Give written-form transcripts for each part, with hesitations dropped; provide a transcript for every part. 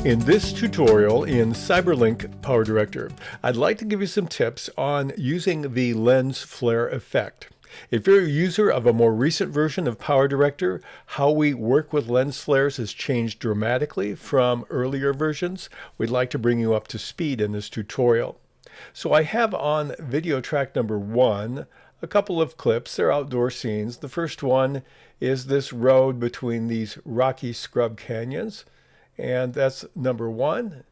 In this tutorial in Cyberlink PowerDirector, I'd like to give you some tips on using the lens flare effect. If you're a user of a more recent version of PowerDirector, how we work with lens flares has changed dramatically from earlier versions. We'd like to bring you up to speed in this tutorial. So I have on video track number 1 a couple of clips. They're outdoor scenes. The first one is this road between these rocky scrub canyons. And that's number 1.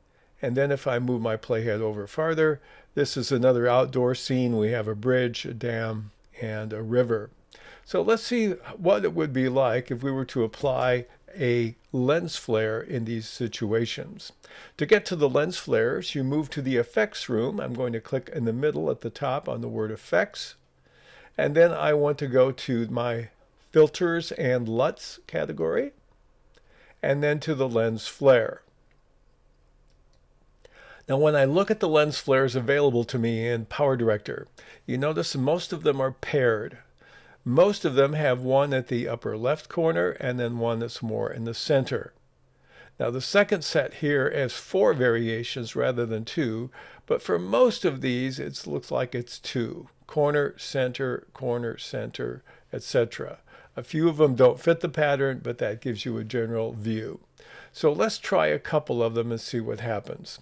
And then if I move my playhead over farther, this is another outdoor scene. We have a bridge, a dam, and a river. So let's see what it would be like if we were to apply a lens flare in these situations. To get to the lens flares, you move to the effects room. I'm going to click in the middle at the top on the word effects. And then I want to go to my filters and LUTs category, and then to the lens flare. Now when I look at the lens flares available to me in PowerDirector, you notice most of them are paired. Most of them have one at the upper left corner and then one that's more in the center. Now the second set here has 4 variations rather than 2, but for most of these it looks like it's 2. Corner, center, etc. A few of them don't fit the pattern, but that gives you a general view. So let's try a couple of them and see what happens.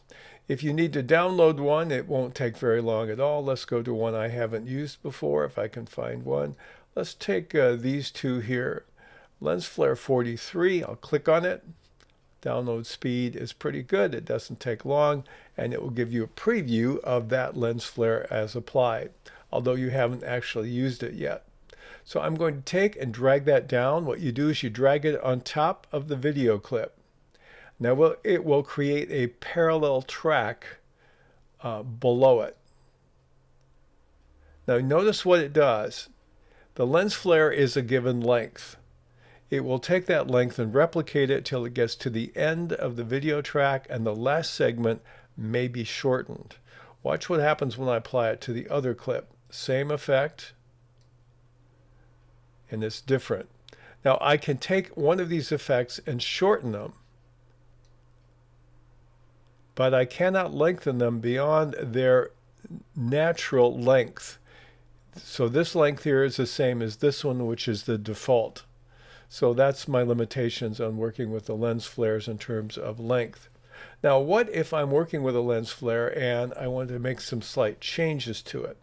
If you need to download one, it won't take very long at all. Let's go to one I haven't used before, if I can find one. Let's take these two here. Lens Flare 43, I'll click on it. Download speed is pretty good. It doesn't take long, and it will give you a preview of that lens flare as applied, although you haven't actually used it yet. So I'm going to take and drag that down. What you do is you drag it on top of the video clip. Now it will create a parallel track below it. Now notice what it does. The lens flare is a given length. It will take that length and replicate it till it gets to the end of the video track, and the last segment may be shortened. Watch what happens when I apply it to the other clip. Same effect, and it's different. Now I can take one of these effects and shorten them, but I cannot lengthen them beyond their natural length. So this length here is the same as this one, which is the default. So that's my limitations on working with the lens flares in terms of length. Now what if I'm working with a lens flare and I want to make some slight changes to it?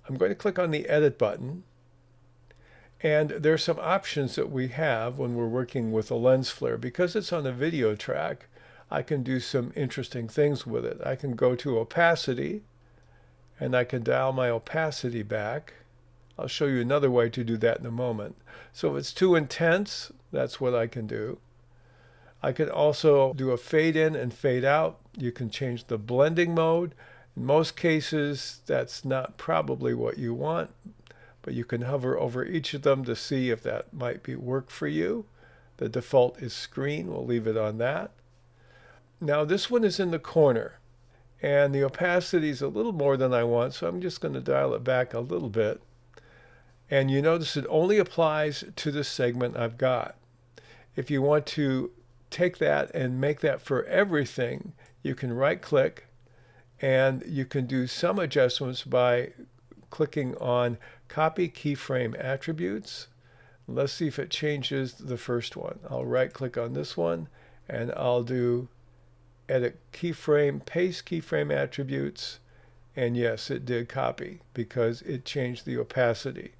I'm going to click on the edit button, and there's some options that we have when we're working with a lens flare. Because it's on a video track, I can do some interesting things with it. I can go to opacity, and I can dial my opacity back. I'll show you another way to do that in a moment. So if it's too intense, that's what I can do. I can also do a fade in and fade out. You can change the blending mode. In most cases, that's not probably what you want, but you can hover over each of them to see if that might work for you. The default is screen. We'll leave it on that. Now this one is in the corner, and the opacity is a little more than I want, so I'm just going to dial it back a little bit. And you notice it only applies to the segment I've got. If you want to take that and make that for everything, you can right-click, and you can do some adjustments by clicking on Copy Keyframe Attributes. Let's see if it changes the first one. I'll right-click on this one, and I'll do Edit Keyframe, Paste Keyframe Attributes, and yes, it did copy because it changed the opacity.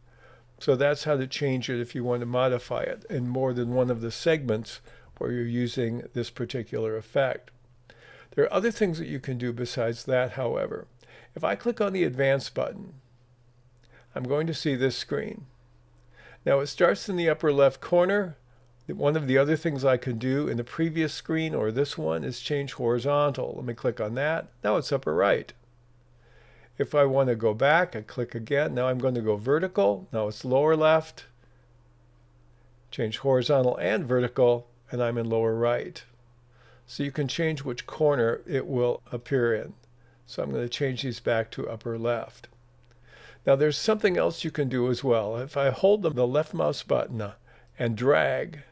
So that's how to change it if you want to modify it in more than one of the segments where you're using this particular effect. There are other things that you can do besides that, however. If I click on the Advanced button, I'm going to see this screen. Now it starts in the upper left corner. One of the other things I can do in the previous screen or this one is change horizontal. Let me click on that. Now it's upper right. If I want to go back, I click again. Now I'm going to go vertical. Now it's lower left. Change horizontal and vertical, and I'm in lower right. So you can change which corner it will appear in. So I'm going to change these back to upper left. Now there's something else you can do as well. If I hold the left mouse button and drag,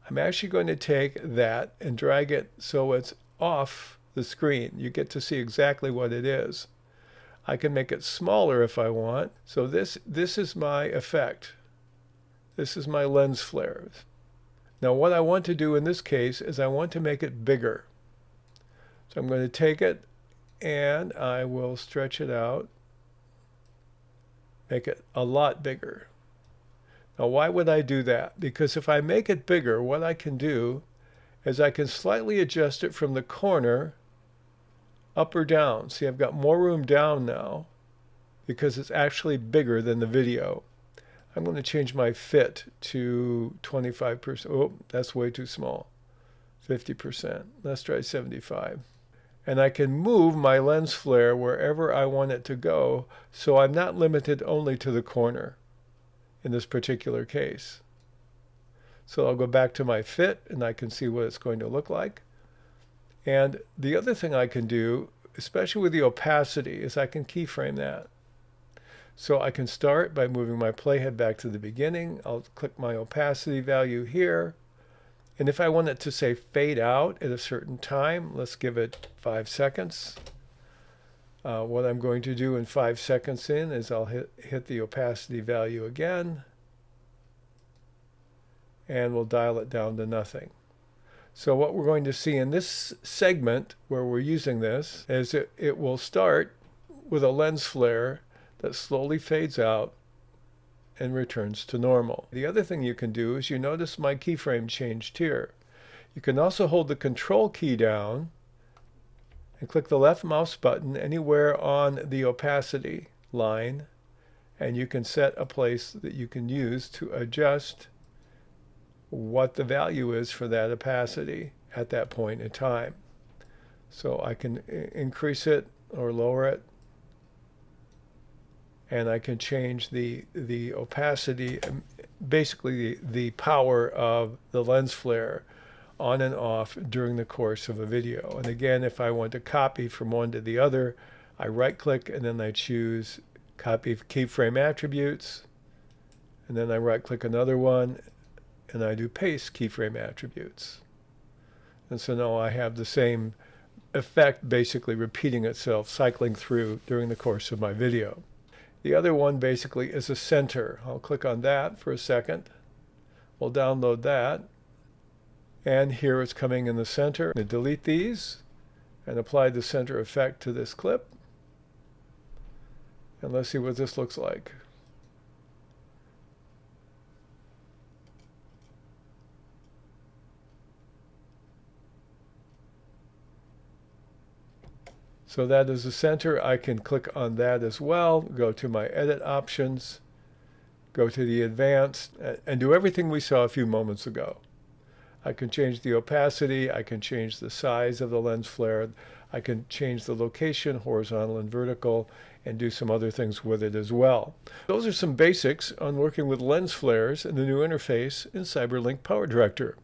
I'm actually going to take that and drag it so it's off the screen. You get to see exactly what it is. I can make it smaller if I want. So this is my effect. This is my lens flare. Now what I want to do in this case is I want to make it bigger. So I'm going to take it and I will stretch it out, make it a lot bigger. Now why would I do that? Because if I make it bigger, what I can do is I can slightly adjust it from the corner up or down. See, I've got more room down now because it's actually bigger than the video. I'm going to change my fit to 25%. Oh, that's way too small. 50%. Let's try 75. And I can move my lens flare wherever I want it to go, so I'm not limited only to the corner in this particular case. So I'll go back to my fit and I can see what it's going to look like. And the other thing I can do, especially with the opacity, is I can keyframe that. So I can start by moving my playhead back to the beginning. I'll click my opacity value here. And if I want it to say fade out at a certain time, let's give it 5 seconds. What I'm going to do in 5 seconds in is I'll hit the opacity value again. And we'll dial it down to nothing. So what we're going to see in this segment where we're using this is it will start with a lens flare that slowly fades out and returns to normal. The other thing you can do is you notice my keyframe changed here. You can also hold the control key down and click the left mouse button anywhere on the opacity line, and you can set a place that you can use to adjust what the value is for that opacity at that point in time. So I can increase it or lower it, and I can change the opacity, basically the power of the lens flare on and off during the course of a video. And again, if I want to copy from one to the other, I right click and then I choose copy keyframe attributes, and then I right click another one and I do paste keyframe attributes. And so now I have the same effect basically repeating itself, cycling through during the course of my video. The other one basically is a center. I'll click on that for a second. We'll download that. And here it's coming in the center. I'm going to delete these and apply the center effect to this clip. And let's see what this looks like. So that is the center. I can click on that as well, go to my edit options, go to the advanced, and do everything we saw a few moments ago. I can change the opacity, I can change the size of the lens flare, I can change the location, horizontal and vertical, and do some other things with it as well. Those are some basics on working with lens flares in the new interface in Cyberlink Power Director.